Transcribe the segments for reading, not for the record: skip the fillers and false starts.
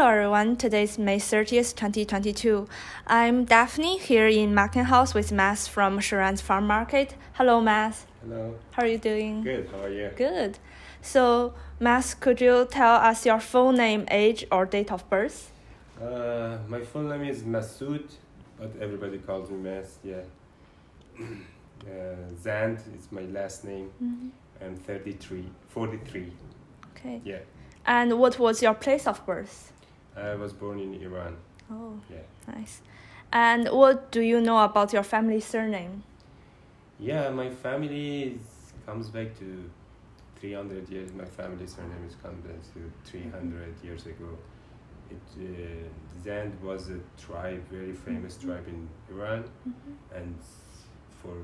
Hello everyone, today is May 30th, 2022. I'm Daphne here in MacLeod House with Mas from Shiraz Farm Market. Hello Mas. Hello. How are you doing? Good, how are you? Good. So Mas, could you tell us your full name, age or date of birth? My full name is Masoud, but everybody calls me Mas, yeah. Zand is my last name. I'm 43. Okay. Yeah. And what was your place of birth? I was born in Iran. Oh, yeah. Nice. And what do you know about your family surname? Yeah, my family comes back to 300 years. My family surname is comes back to 300 years ago. Zand was a tribe, very famous tribe in Iran, and for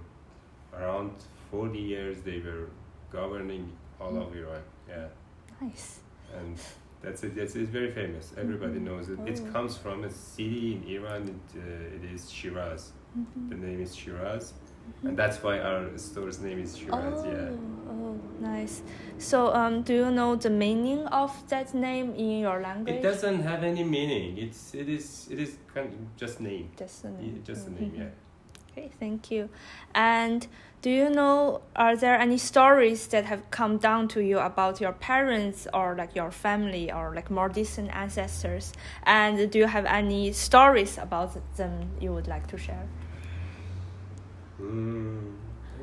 around 40 years they were governing all of Iran. Yeah. Nice. And that's it. It's very famous. Everybody knows it. It comes from a city in Iran. It is Shiraz. The name is Shiraz, and that's why our store's name is Shiraz. Oh, nice. So, do you know the meaning of that name in your language? It doesn't have any meaning. It is kind of just name. Just a name. Just a name. Yeah. Okay, thank you. And do you know, are there any stories that have come down to you about your parents or like your family or like more distant ancestors? And do you have any stories about them you would like to share?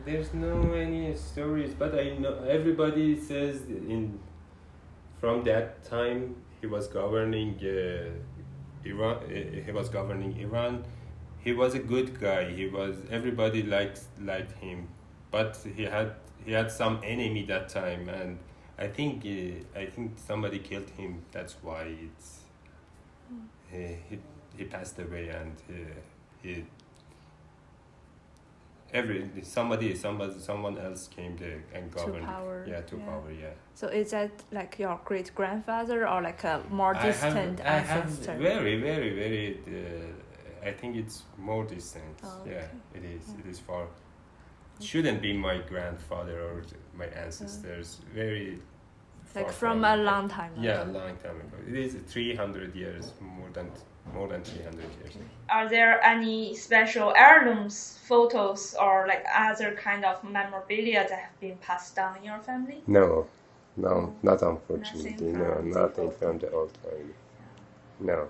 There's no any stories, but I know everybody says from that time he was governing Iran. He was governing Iran. He was a good guy. Everybody liked him, but he had some enemy that time, and I think somebody killed him. That's why he passed away, and someone else came there and governed. To power. Yeah. So is that like your great grandfather or like a more distant ancestor? I have very. I think it's more distant. Oh, yeah, okay. it is. It is far. It shouldn't be my grandfather or my ancestors. Very. Like from a long time ago. Yeah, a long time ago. It is 300 years, more than 300 years. Are there any special heirlooms, photos, or like other kind of memorabilia that have been passed down in your family? No, not unfortunately. Nothing from from the old time. No.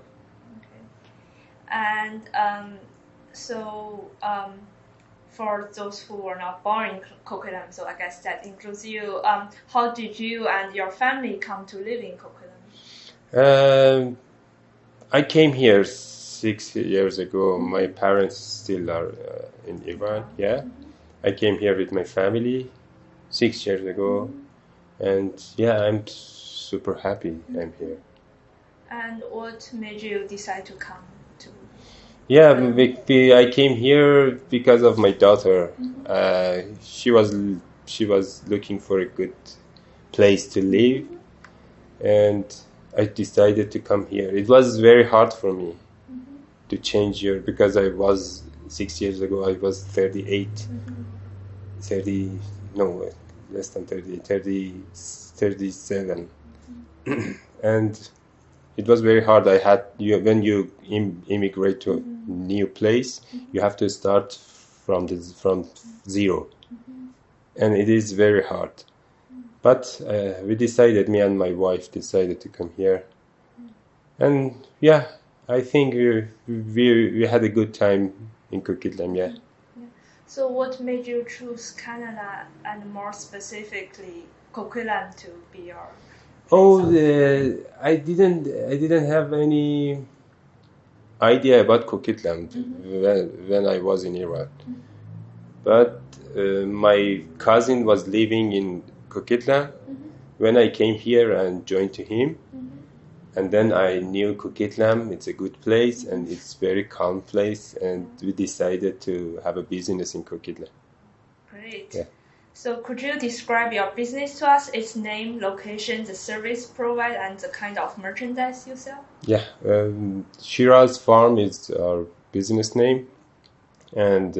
And for those who were not born in Coquitlam, so I guess that includes you, how did you and your family come to live in Coquitlam? I came here 6 years ago. My parents still are in Iran. Yeah, I came here with my family 6 years ago, and yeah, I'm super happy I'm here. And what made you decide to come to? Yeah, I came here because of my daughter. She was looking for a good place to live, and I decided to come here. It was very hard for me to change here because I was 6 years ago. I was 38, 30. No, less than 30, 37, and it was very hard. When you immigrate to a new place, you have to start from zero, and it is very hard. But me and my wife decided to come here, and yeah, I think we had a good time in Coquitlam. Yeah. So what made you choose Canada and more specifically Coquitlam to be your? I didn't have any idea about Coquitlam when I was in Iran, but my cousin was living in Coquitlam when I came here and joined to him, and then I knew Coquitlam. It's a good place and it's very calm place, and we decided to have a business in Coquitlam. Great. Yeah. So could you describe your business to us, its name, location, the service provided, and the kind of merchandise you sell? Yeah, Shiraz Farm is our business name, and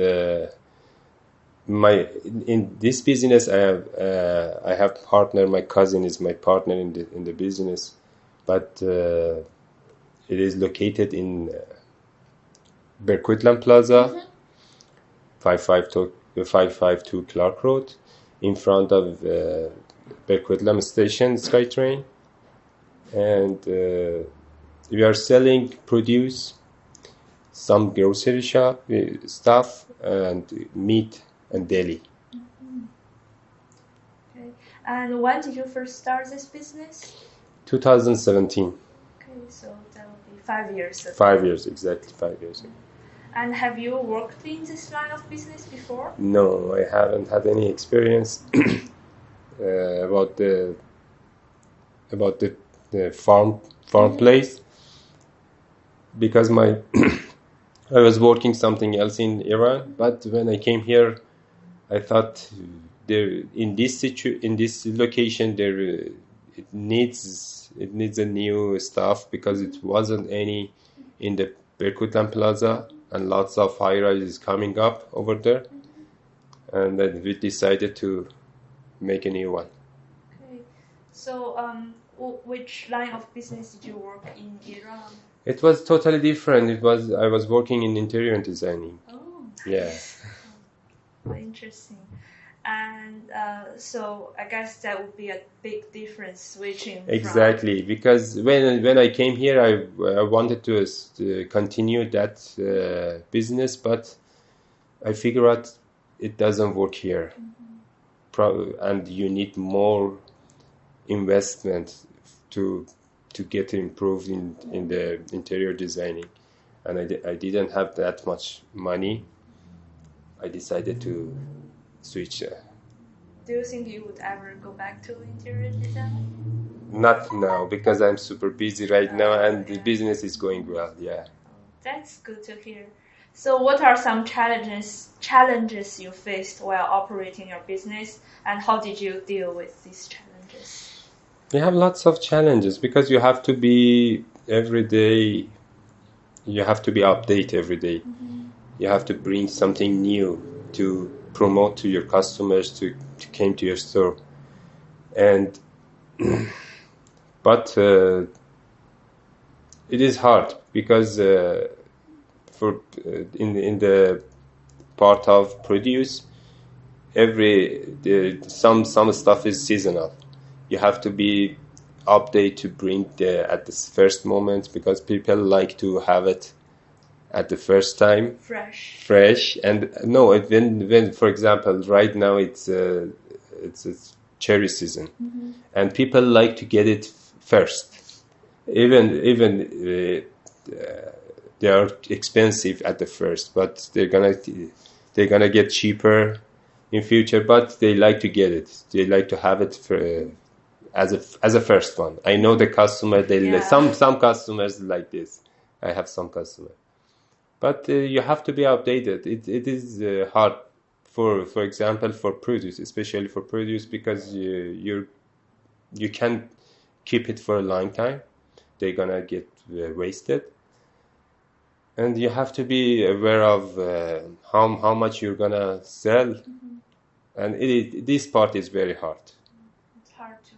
in this business I have partner. My cousin is my partner in the business, but It is located in Berquitland Plaza, 552 Clark Road, in front of Berquitland Station SkyTrain. And we are selling produce, some grocery shop stuff, and meat and deli. Okay. And when did you first start this business? 2017. Okay, so that would be 5 years ago. 5 years, exactly 5 years ago. And have you worked in this line of business before? No, I haven't had any experience about the farm place, because I was working something else in Iran. But when I came here, I thought in this location it needs a new stuff, because it wasn't any in the Berquitland Plaza, and lots of high rises coming up over there, and then we decided to make a new one. Okay, so which line of business did you work in Iran? It was totally different. I was working in interior designing. Oh, yeah. Interesting. And so I guess that would be a big difference switching. Exactly, because when I came here, I wanted to continue that business, but I figured out it doesn't work here, and you need more investment to get improved in the interior designing, and I didn't have that much money. I decided to switch. Do you think you would ever go back to interior design? Not now, because I'm super busy right now, and the business is going well. Yeah. That's good to hear. So, what are some challenges you faced while operating your business, and how did you deal with these challenges? We have lots of challenges, because you have to be every day. You have to be updated every day. You have to bring something new to promote to your customers to come to your store, and but it is hard, because for in the part of produce, some stuff is seasonal. You have to be updated to bring at the first moment, because people like to have it at the first time, fresh. And no, when for example, right now it's cherry season, and people like to get it first. Even they are expensive at the first, but they're gonna get cheaper in future. But they like to get it. They like to have it as a first one. I know the customer. Some customers like this. I have some customers. But you have to be updated. It is hard, for example, for produce, especially for produce, because you can't keep it for a long time. They're gonna get wasted, and you have to be aware of how much you're gonna sell, and this part is very hard. It's hard to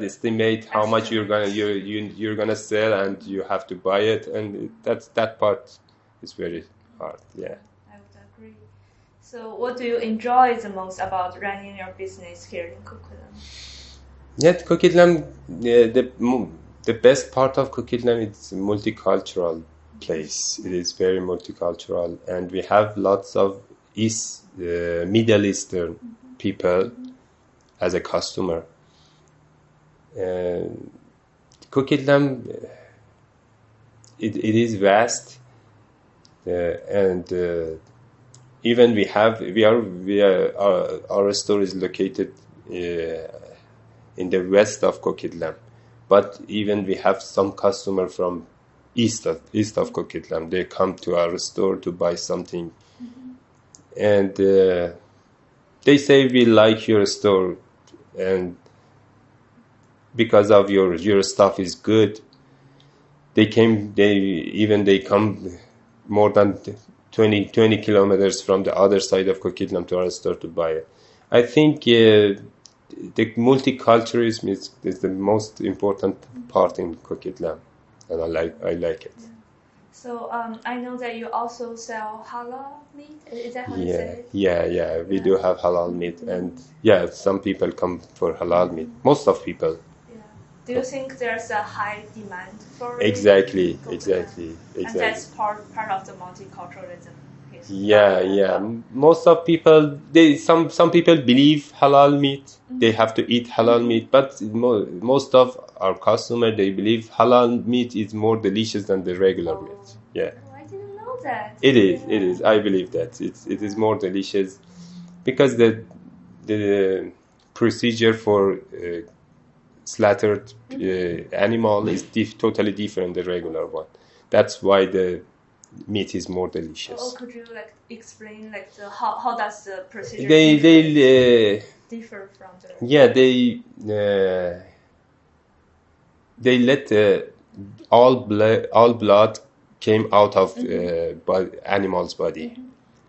estimate how much you're gonna sell, and you have to buy it, and that part is very hard. Yeah, I would agree. So what do you enjoy the most about running your business here in Coquitlam? Coquitlam, the best part of Coquitlam, it's a multicultural place. It is very multicultural, and we have lots of Middle Eastern people as a customer. Coquitlam, it is vast, and even our store is located in the west of Coquitlam, but even we have some customer from east of Coquitlam. They come to our store to buy something, and they say, we like your store, and because of your stuff is good. They come more than 20 kilometers from the other side of Coquitlam to our store to buy it. I think the multiculturalism is the most important part in Coquitlam. and I like it. So I know that you also sell halal meat. Is that how you Yeah, say it? yeah. We do have halal meat, and yeah, some people come for halal meat. Most of people. Yeah. Do you think there's a high demand for it? Exactly. And that's part of the multiculturalism. Yeah. Most of people, some people believe halal meat. They have to eat halal meat, but most of our customer, they believe halal meat is more delicious than the regular meat. Yeah. Oh, I didn't know that. It is. I believe that it is more delicious because the procedure for slaughtered animal is totally different than the regular one. That's why the meat is more delicious. Oh, could you explain how does the procedure differ from the? Yeah, they let all blood came out of animal's body.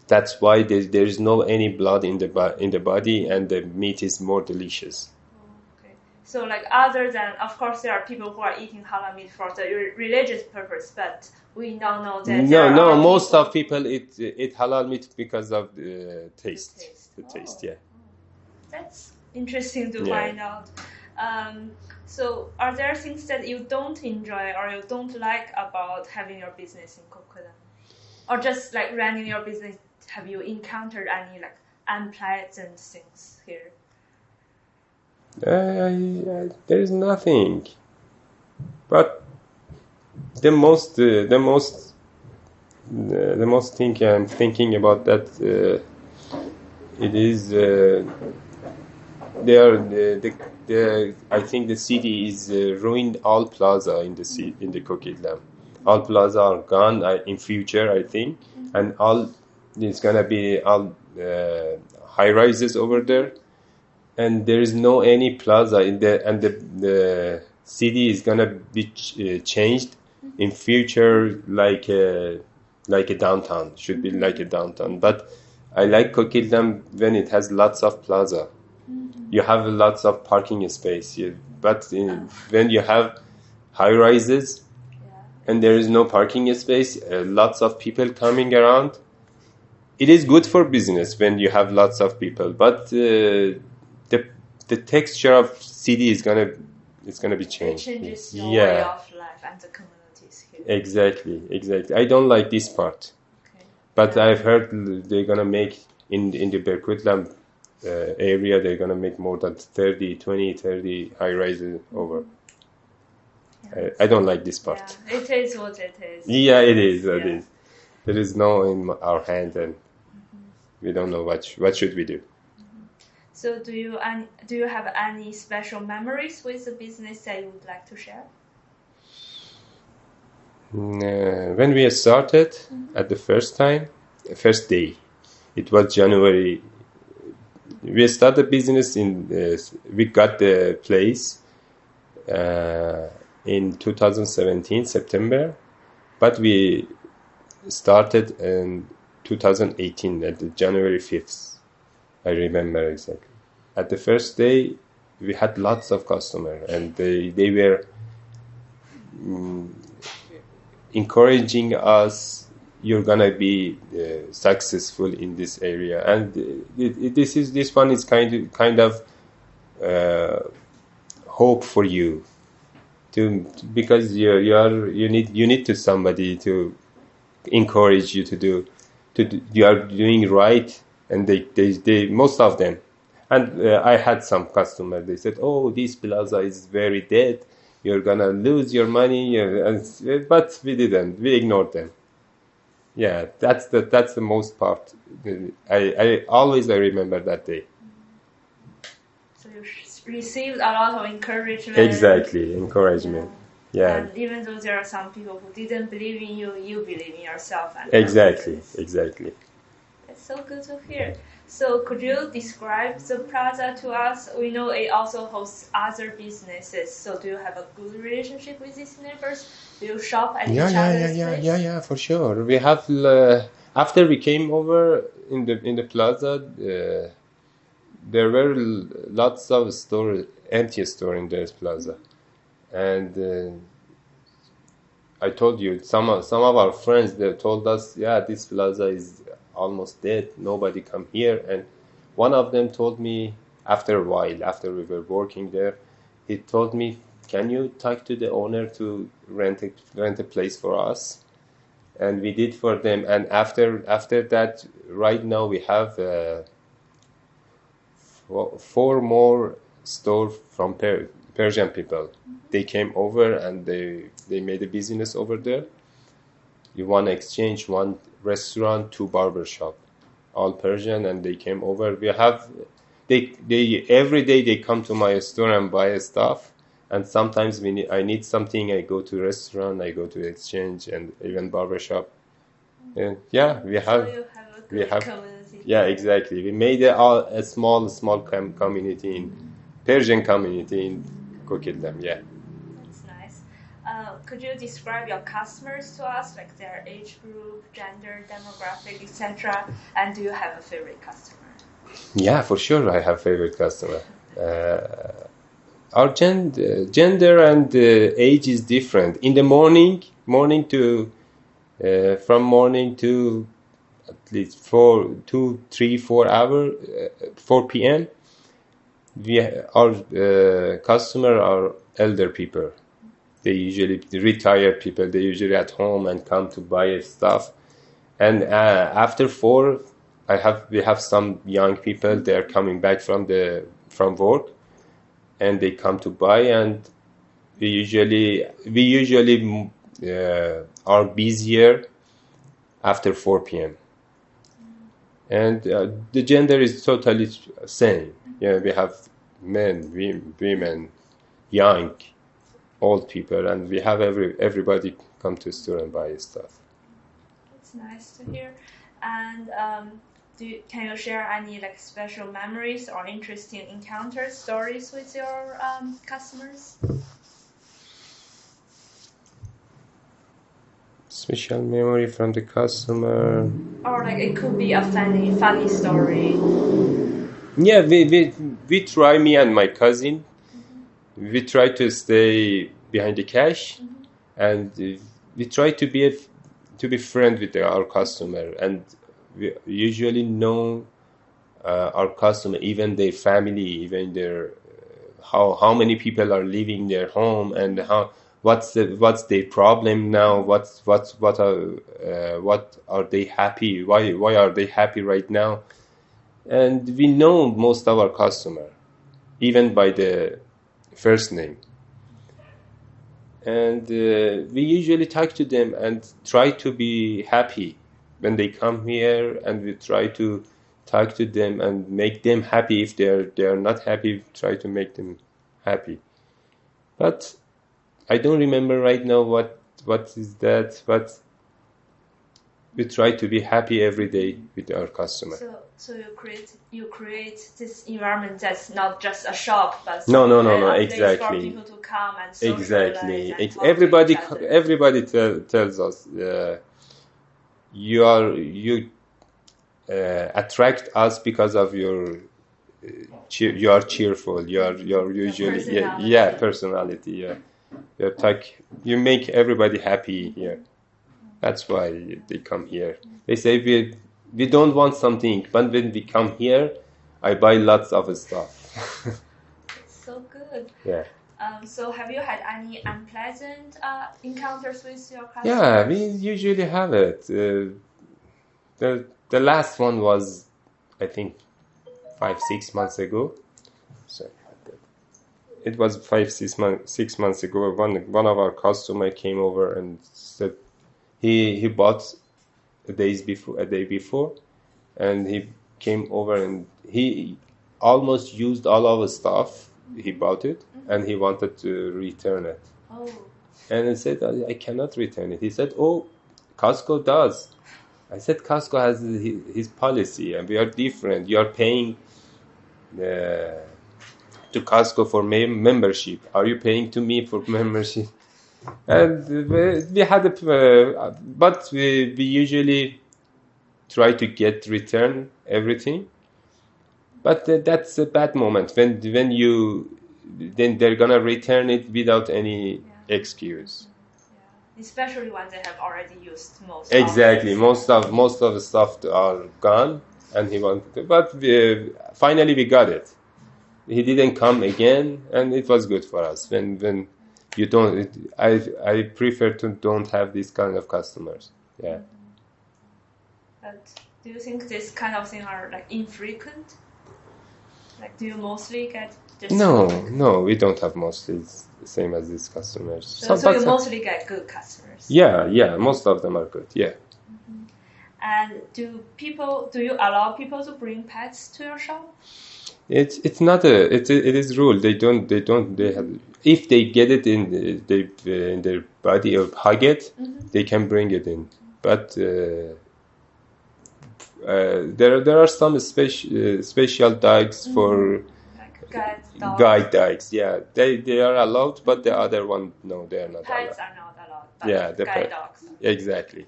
That's why there is no any blood in the body, and the meat is more delicious. Okay. So other than, of course, there are people who are eating halal meat for the religious purpose, but we now know that no, most of people eat halal meat because of the taste. The taste, yeah. That's interesting to find out. So are there things that you don't enjoy or you don't like about having your business in Coquitlam? Or just running your business, have you encountered any unpleasant things here? There is nothing. But the most thing I'm thinking about that it is I think the city is ruined all plaza in the Coquitlam. All plaza are gone in future, I think, and all it's gonna be all high rises over there, and there is no any plaza in the city is gonna be changed in future like a downtown. Should be like a downtown, but I like Coquitlam when it has lots of plaza. You have lots of parking space, but when you have high rises and there is no parking space, lots of people coming around. It is good for business when you have lots of people, but the texture of city is gonna be changed. It changes your way of life and the communities here. Exactly. I don't like this part. Okay. But I've heard they're gonna make in the Coquitlam area, they're gonna make more than 30 high rises over. I don't like this part. Yeah, it is what it is. Yeah, it is. There is no in our hand, and we don't know what should we do. So do you have any special memories with the business that you would like to share? When we started at the first day, it was January. We started business we got the place in 2017 September, but we started in 2018 at the January 5th. I remember exactly. At the first day, we had lots of customers, and they were encouraging us. You're gonna be successful in this area, and this one is kind of hope for you, because you need to somebody to encourage you to do you are doing right, and they most of them. And I had some customers, they said, oh, this plaza is very dead, you're gonna lose your money, but we didn't, we ignored them. Yeah, that's the most part. I always remember that day. So you received a lot of encouragement. Exactly, encouragement. Yeah. And even though there are some people who didn't believe in you, you believe in yourself. And exactly. That's so good to hear. So could you describe the plaza to us? We know it also hosts other businesses. So do you have a good relationship with these neighbors? Do you shop at each other's place? Yeah, for sure. We have after we came over in the plaza, there were lots of empty store in this plaza, and I told you, some of our friends, they told us, yeah, this plaza is almost dead. Nobody come here. And one of them told me, after a while, after we were working there, he told me, can you talk to the owner to rent a place for us? And we did for them. And after that, right now we have 4 more stores from Persian people. They came over and they made a business over there. You want to exchange 1 restaurant, 2 barber shop, all Persian, and they came over. We have they every day they come to my store and buy stuff. And sometimes I need something, I go to restaurant, I go to exchange, and even barbershop. And yeah, we have So you have a good community. yeah, exactly. We made a small community in Persian community in Kokildam. Yeah. That's nice. Could you describe your customers to us, like their age group, gender, demographic, etc.? And do you have a favorite customer? Yeah, for sure. I have favorite customer. Our gender and age is different. In the morning to from morning to at least 4 hour, 4 p.m. Our customer are elder people. They usually retired people. They usually at home and come to buy stuff. And after 4, we have some young people. They are coming back from work, and they come to buy. And we usually are busier after 4 p.m. And the gender is totally same. Yeah, we have men, women, young, old people, and we have everybody come to the store and buy stuff. That's nice to hear. And can you share any like special memories or interesting encounters, stories with your customers? Special memory from the customer. Or like it could be a funny story. Yeah, we try, me and my cousin. We try to stay behind the cash, and we try to be friend with our customer, and we usually know our customer, even their family, even their how many people are living their home, and what's their problem now, what are they happy, why are they happy right now. And we know most of our customer, even by the first name. And we usually talk to them and try to be happy when they come here, and we try to talk to them and make them happy. If they are not happy, try to make them happy. But I don't remember right now what is that, but we try to be happy every day with our customer. So you create this environment that's not just a shop, but no, a exactly. place for people to come and socialize. Exactly. And talk everybody to each other. everybody tells us you attract us because of your you are cheerful. You're usually personality. You make everybody happy here. That's why they come here. They say we don't want something, but when we come here, I buy lots of stuff. That's so good. Yeah. So have you had any unpleasant encounters with your customers? Yeah, we usually have it. The last one was, I think, 5-6 months ago. Sorry. It was 6 months ago. One of our customer came over and said he bought a day before, and he came over and he almost used all of his stuff. He bought it, and he wanted to return it. Oh. And I said, I cannot return it. He said, oh, Costco does. I said, Costco has his policy, and we are different. You are paying to Costco for membership. Are you paying to me for membership? And we had but we usually try to get return everything. But that's a bad moment when then they're gonna return it without any excuse. especially when they have already used most. Exactly, most of the stuff are gone, and he wanted to, but finally we got it. He didn't come again, and it was good for us. When you don't, I prefer to don't have these kind of customers. Yeah. But do you think this kind of thing are like infrequent? Like, do you mostly get just No, we don't have mostly the same as these customers. So you mostly get good customers. Yeah, most of them are good. Yeah. And do you allow people to bring pets to your shop? It's not it is rule. They have, if they get it in their body or hug it, they can bring it in. But there are some special dogs for guide dogs. Yeah, they are allowed, but the other one, no, they are not allowed. Pets are not allowed. But the guide dogs. Exactly.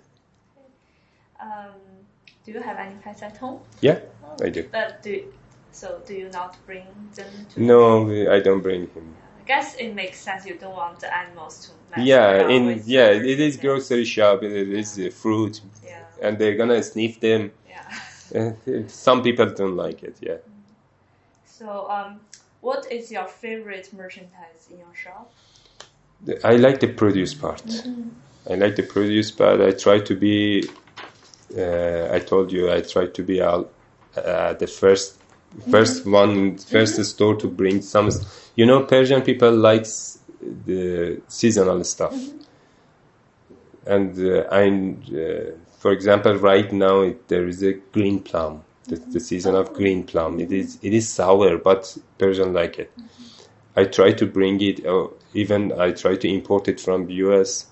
Do you have any pets at home? Yeah, I do. But do you not bring them to No, I don't bring him. I guess it makes sense. You don't want the animals to mess around it is grocery shop. It is fruit, and they're gonna sniff them. Yeah. Some people don't like it. Yeah. So, what is your favorite merchandise in your shop? I like the produce part. I like the produce part. I try to be. I told you I try to be the first store to bring some. Persian people likes the seasonal stuff, and for example, right now there is a green plum, the season of green plum. It is sour, but Persian like it. I try to bring it, or even I try to import it from US.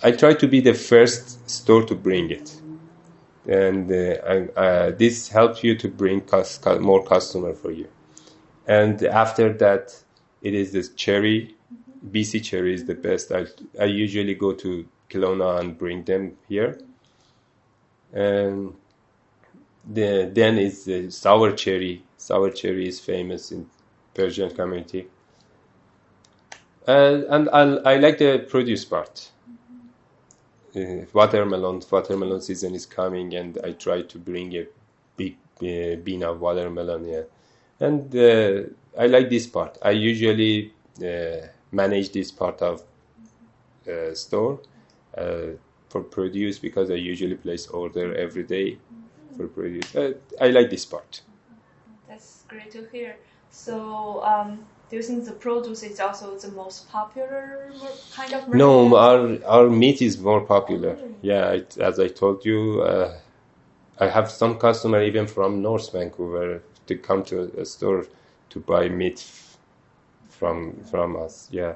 I try to be the first store to bring it. And this helps you to bring more customer for you. And after that, it is this cherry. BC cherry is the best. I usually go to Kelowna and bring them here. And then is the sour cherry. Sour cherry is famous in Persian community. And I like the produce part. Watermelon season is coming, and I try to bring a big bean of watermelon. Yeah, and I like this part. I usually manage this part of store for produce, because I usually place order every day for produce. I like this part. That's great to hear. So, do you think the produce is also the most popular kind of merchandise? No, our meat is more popular. Yeah, as I told you, I have some customer even from North Vancouver to come to a store to buy meat from us. Yeah,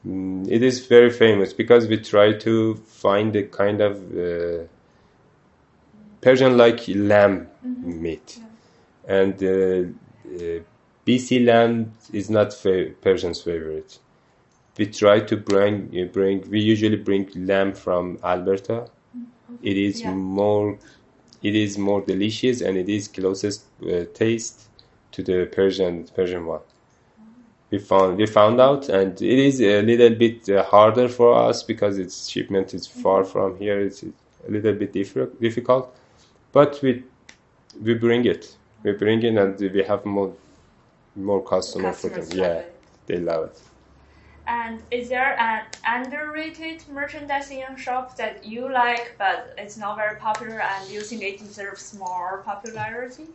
it is very famous because we try to find a kind of Persian like lamb meat, and BC lamb is not Persian's favorite. We try to we usually bring lamb from Alberta. It is more delicious, and it is closest taste to the Persian one. We found out, and it is a little bit harder for us because its shipment is far from here. It's a little bit difficult, but we bring it. We bring it, and we have more customer for them. Yeah, they love it. And is there an underrated merchandise in your shop that you like, but it's not very popular, and you think it deserves more popularity?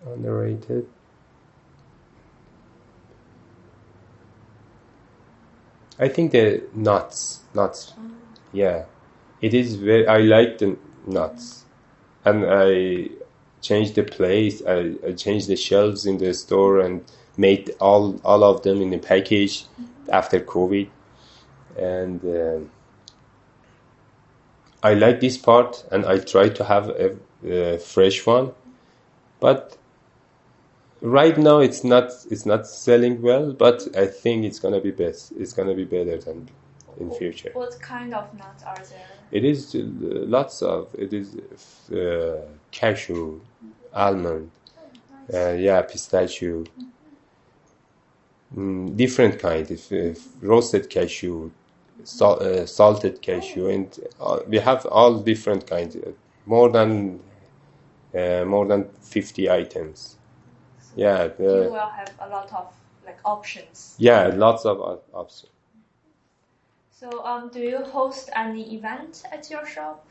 Underrated. I think the nuts. Yeah. It is I like the nuts, and I changed the place. I changed the shelves in the store and made all of them in a package after COVID, and I like this part, and I try to have a fresh one, but right now it's not selling well. But I think it's gonna be best. It's gonna be better than in future. What kind of nuts are there? It is lots of. It is cashew, almond, pistachio, different kind of roasted cashew, salted cashew, and we have all different kinds, more than 50 items. You will have a lot of like options. Yeah, lots of options. So, do you host any event at your shop?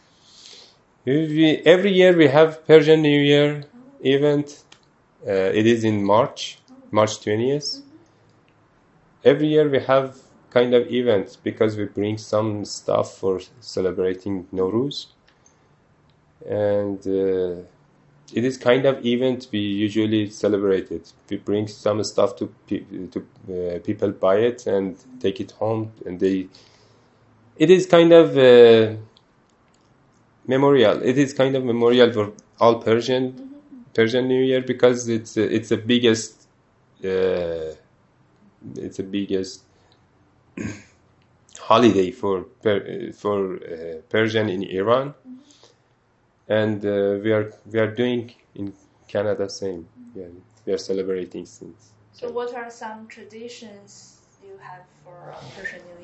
Every year we have Persian New Year event. It is in March 20th. Every year we have kind of events because we bring some stuff for celebrating Nowruz. And it is kind of event we usually celebrate it. We bring some stuff to people buy it and take it home, and it is kind of memorial. It is kind of memorial for all Persian New Year because it's the biggest holiday for Persian in Iran, and we are doing in Canada same. Yeah, we are celebrating since. So, what are some traditions you have for Persian New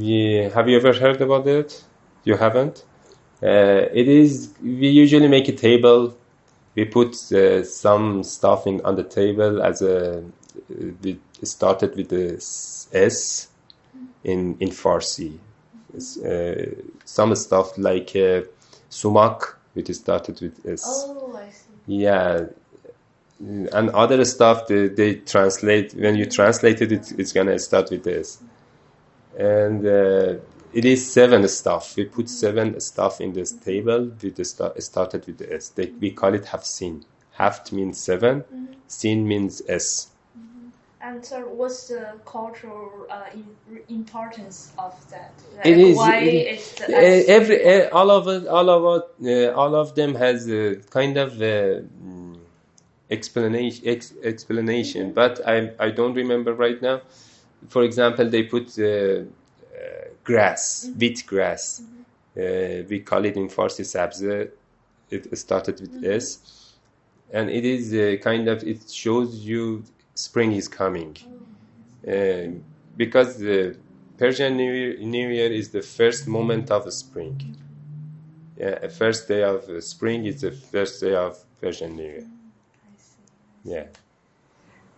Year? Have you ever heard about it? You haven't? It is. We usually make a table. We put some stuff on the table as we started with the S in Farsi. Some stuff like sumak, which started with S. Oh, I see. Yeah, and other stuff they translate. When you translate it, it's gonna start with S. And it is 7 stuff. We put 7 stuff in this table. Started with the S. We call it hafsin. Haft means 7. Sin means S. And so, what's the cultural importance of that? Like, It is. Why it's the All of them has a kind of explanation, but I don't remember right now. For example, they put grass, wheat grass. We call it in Farsi sabze. It started with S, and it is it shows you spring is coming, because the Persian New Year is the first moment of spring. Yeah, first day of spring is the first day of Persian New Year. I see. Yeah.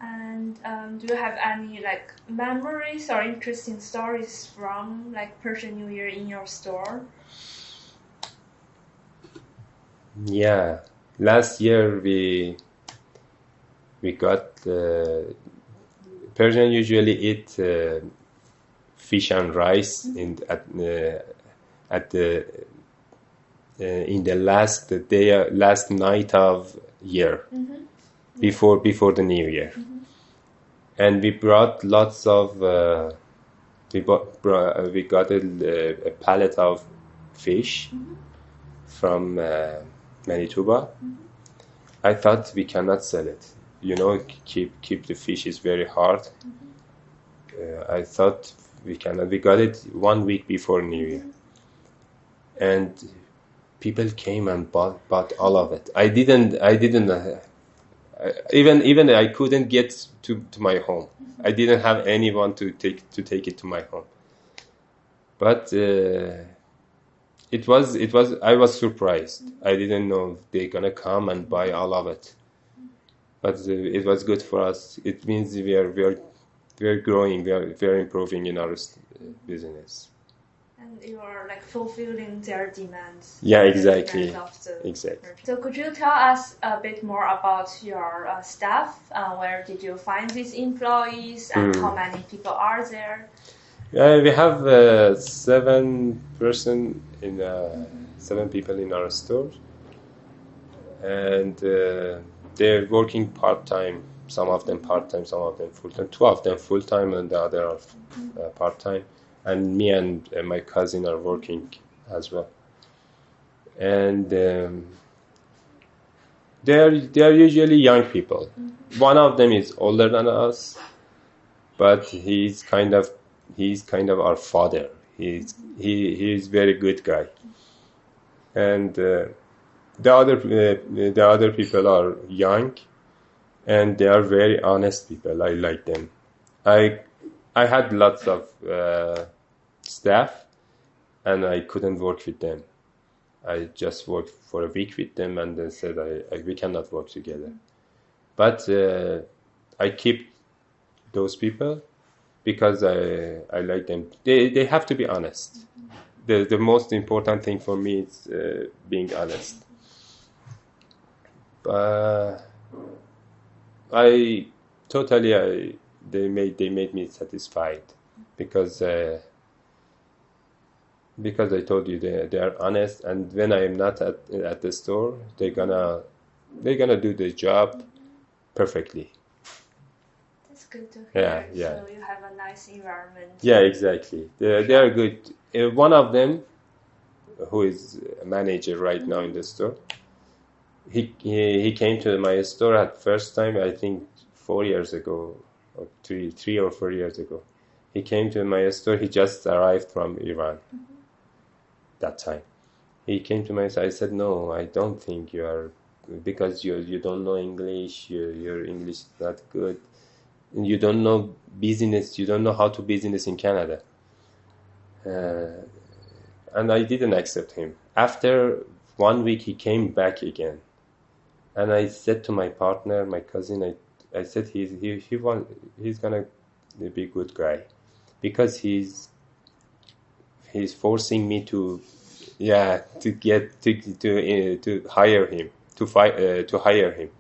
And do you have any like memories or interesting stories from like Persian New Year in your store? Yeah, last year we got Persian usually eat fish and rice in the last night of year before the New Year, and we brought lots of we got a pallet of fish from Manitoba. I thought we cannot sell it. Keep the fish is very hard. I thought we cannot. We got it 1 week before New Year, and people came and bought all of it. I didn't. Even I couldn't get to my home. I didn't have anyone to take it to my home. But it was. I was surprised. I didn't know they're gonna come and buy all of it. But it was good for us. It means we are growing. We are improving in our business. And you are like fulfilling their demands. Yeah, exactly. Exactly. So could you tell us a bit more about your staff? Where did you find these employees, and how many people are there? We have 7 people in our store, and they're working part-time. Some of them part-time, some of them full-time. 2 of them full-time, and the other are part-time. And me and my cousin are working as well. And they are usually young people. One of them is older than us, but he's kind of our father. He's very good guy, and The other people are young, and they are very honest people. I like them. I had lots of staff, and I couldn't work with them. I just worked for a week with them, and then said we cannot work together. But I keep those people because I like them. They have to be honest. The most important thing for me is being honest. They made me satisfied because I told you they are honest, and when I am not at the store, they're gonna do the job perfectly. That's good to hear. Yeah. So you have a nice environment. Yeah, exactly. They are good. One of them, who is a manager right now in the store, he came to my store at first time, I think 4 years ago, or 3 or 4 years ago. He came to my store. He just arrived from Iran. That time he came to my store. I said, no, I don't think you are, because you don't know English. Your English is not good, and you don't know business. You don't know how to business in Canada. And I didn't accept him. After 1 week, he came back again, and I said to my partner, my cousin, I said he's gonna be a good guy, because he's forcing me to hire him, to hire him,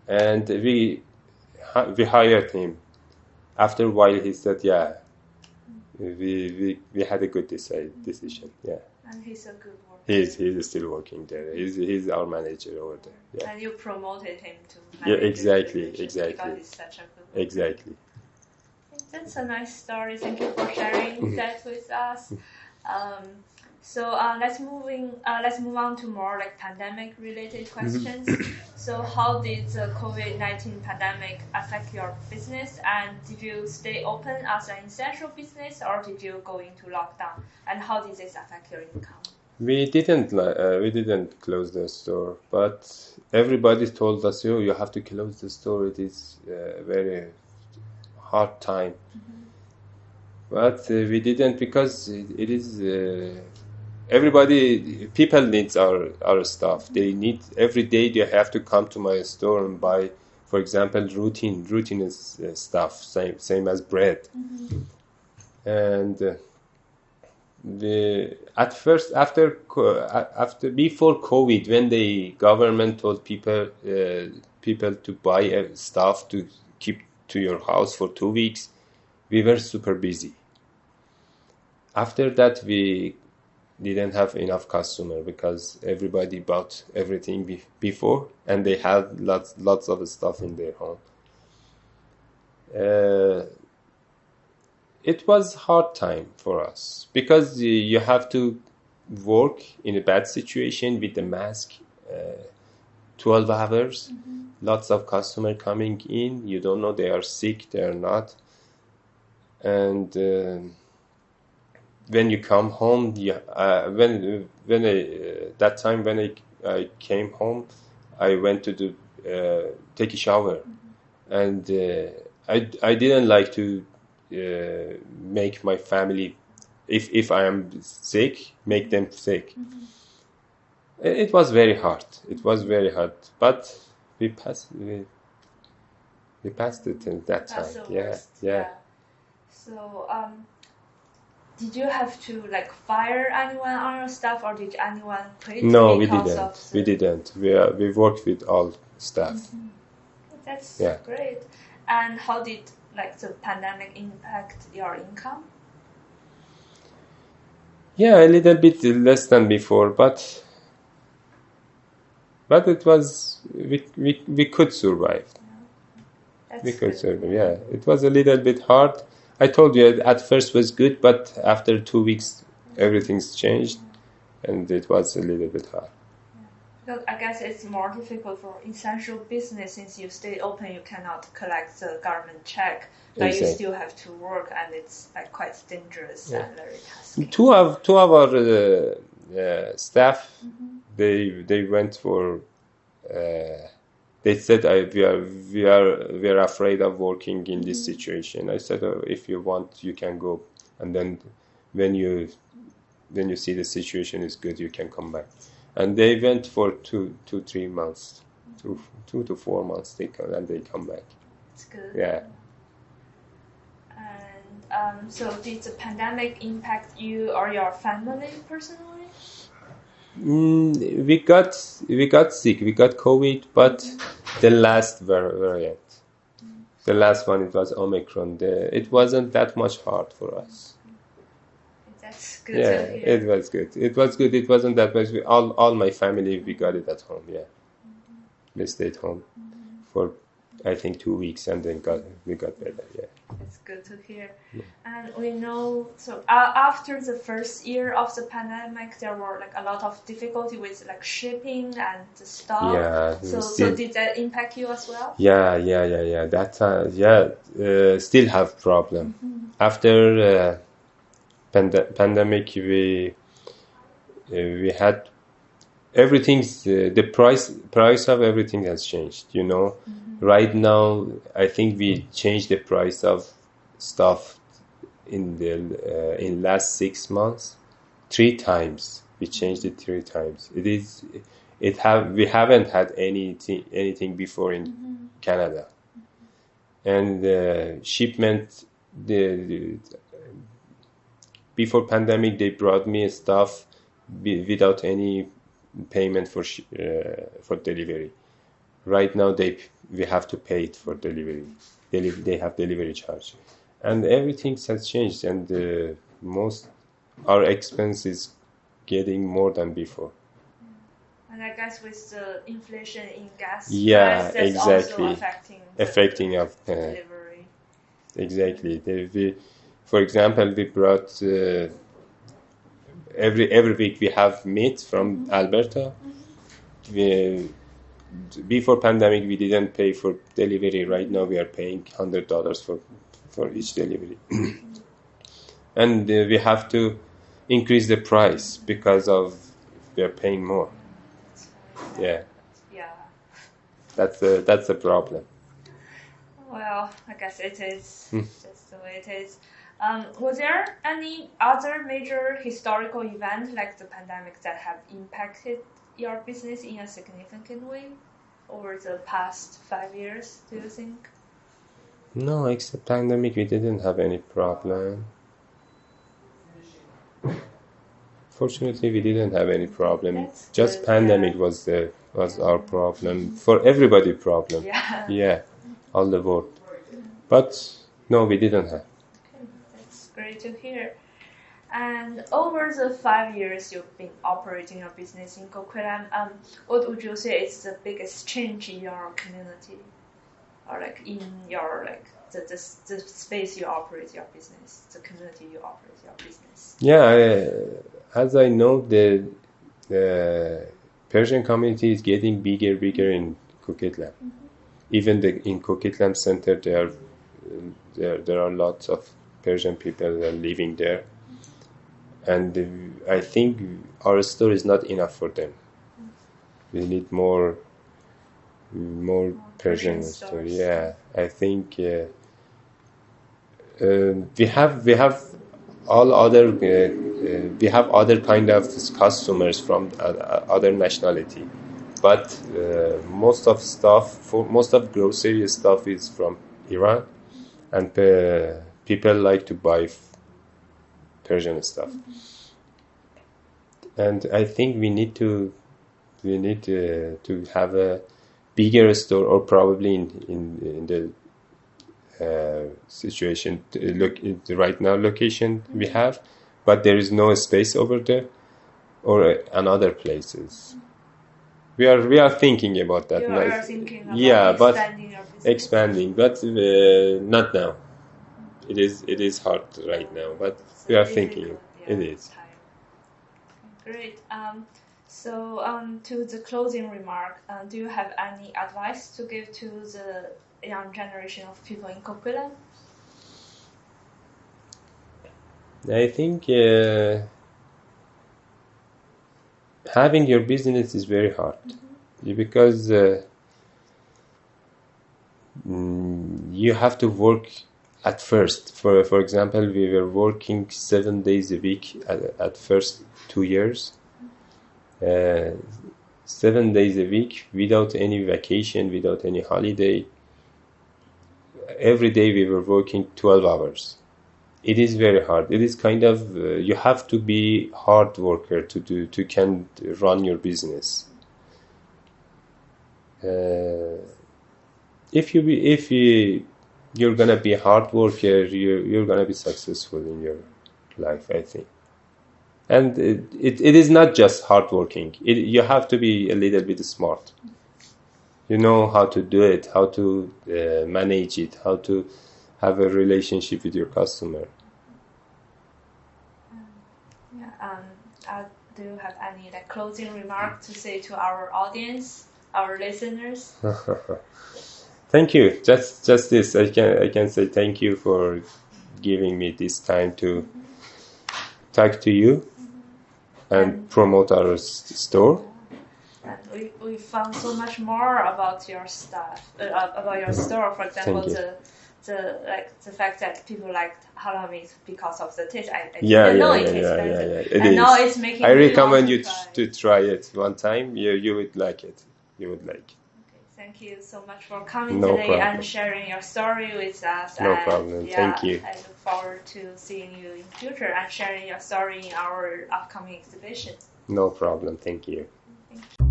and we hired him. After a while, he said, we had a good decision. Yeah. And he's a good worker. He's still working there. He's our manager over there. Yeah. And you promoted him to manager. Yeah, exactly. Because he's such a good worker. Exactly. That's a nice story. Thank you for sharing that with us. So let's move on to more like pandemic related questions. So how did the COVID-19 pandemic affect your business, and did you stay open as an essential business, or did you go into lockdown? And how did this affect your income? We didn't close the store, but everybody told us, you have to close the store. It is a very hard time. But we didn't, because it is people needs our stuff. They need, every day they have to come to my store and buy, for example, routine is stuff, same as bread. And at first, before COVID, when the government told people to buy stuff to keep to your house for 2 weeks, we were super busy. After that, we didn't have enough customer, because everybody bought everything before, and they had lots of stuff in their home. It was hard time for us, because you have to work in a bad situation with the mask, 12 hours, lots of customer coming in. You don't know they are sick, they are not. And when you come home, that time when I came home, I went to take a shower, and I didn't like to make my family, if I am sick, make them sick. It was very hard. But we passed it in that time. Yeah. So did you have to like fire anyone on your staff, or did anyone quit? No, we didn't. We worked with all staff. That's great. And how did like the pandemic impact your income? Yeah, a little bit less than before, but it was, we could survive. We could survive. Yeah, it was a little bit hard. I told you at first was good, but after 2 weeks everything's changed, and it was a little bit hard. Because I guess it's more difficult for essential business, since you stay open, you cannot collect the government check, but you still have to work, and it's like quite dangerous and very tasking. Two of our staff, they went for. They said we are afraid of working in this situation. I said, if you want, you can go, and then when you see the situation is good, you can come back. And they went for 3 months, 2 to 4 months. They come back. It's good. Yeah. And so did the pandemic impact you or your family personally? We got sick. We got COVID, but the last variant, the last one, it was Omicron. It wasn't that much hard for us. That's good. Yeah, it was good. It was good. It wasn't that much. All my family, we got it at home. Yeah, we stayed home for I think 2 weeks, and then we got better. Yeah. It's good to hear. Yeah. And we know, so after the first year of the pandemic, there were like a lot of difficulty with like shipping and the stuff. Yeah. So did that impact you as well? Yeah. That still have problem. After pandemic, we had everything's the price of everything has changed. You know. Right now, I think we changed the price of stuff in last 6 months 3 times. We changed it 3 times. We haven't had anything before in Canada, and shipment before pandemic they brought me stuff without any payment for delivery. Right now we have to pay it for delivery. They have delivery charge, and everything has changed. And our expense is getting more than before. And I guess with the inflation in gas, yeah, price, that's exactly, also affecting of delivery. Exactly. For example, we brought every week we have meat from Alberta. Before pandemic, we didn't pay for delivery. Right now, we are paying $100 for each delivery, and we have to increase the price because we are paying more. Yeah. That's the problem. Well, I guess it is just the way it is. Was there any other major historical event like the pandemic that have impacted your business in a significant way over the past 5 years, do you think? No, except pandemic, we didn't have any problem. Fortunately, we didn't have any problem. That's just good, pandemic was our problem, for everybody problem. Yeah, all the world. But no, we didn't have. Okay, that's great to hear. And over the 5 years you've been operating your business in Coquitlam, what would you say is the biggest change in your community, or like in your the space you operate your business, the community you operate your business? Yeah, as I know, the Persian community is getting bigger in Coquitlam. Even in Coquitlam Center, there are lots of Persian people that are living there. And I think our store is not enough for them. We need more Persian store. Yeah, I think we have all other we have other kind of customers from other nationality, but most of grocery stuff is from Iran, and people like to buy Persian stuff. And I think we need to have a bigger store, or probably in the situation right now location we have, but there is no space over there or in other places. We are thinking about that. You are thinking about expanding, but not now. It is hard right now, but we are thinking. It is. Great. So to the closing remark, do you have any advice to give to the young generation of people in Coquitlam? I think having your business is very hard because you have to work at first. For example, we were working 7 days a week at first 2 years. 7 days a week without any vacation, without any holiday. Every day we were working 12 hours. It is very hard. It is kind of you have to be hard worker to can run your business. If you're gonna be a hard worker, you're gonna be successful in your life, I think. And it is not just hard working. You have to be a little bit smart. You know how to do it, how to manage it, how to have a relationship with your customer. Do you have any closing remark to say to our audience, our listeners? Thank you. Just this. I can say thank you for giving me this time to talk to you and promote our store. And we found so much more about your stuff, about your store. For example, the fact that people like halal meat because of the taste. I didn't know it is. And now it's making. I recommend you to try it one time. You would like it. You would like. Okay, thank you so much for coming today and sharing your story with us. No problem. Thank you. I look forward to seeing you in future and sharing your story in our upcoming exhibition. No problem. Thank you. Thank you.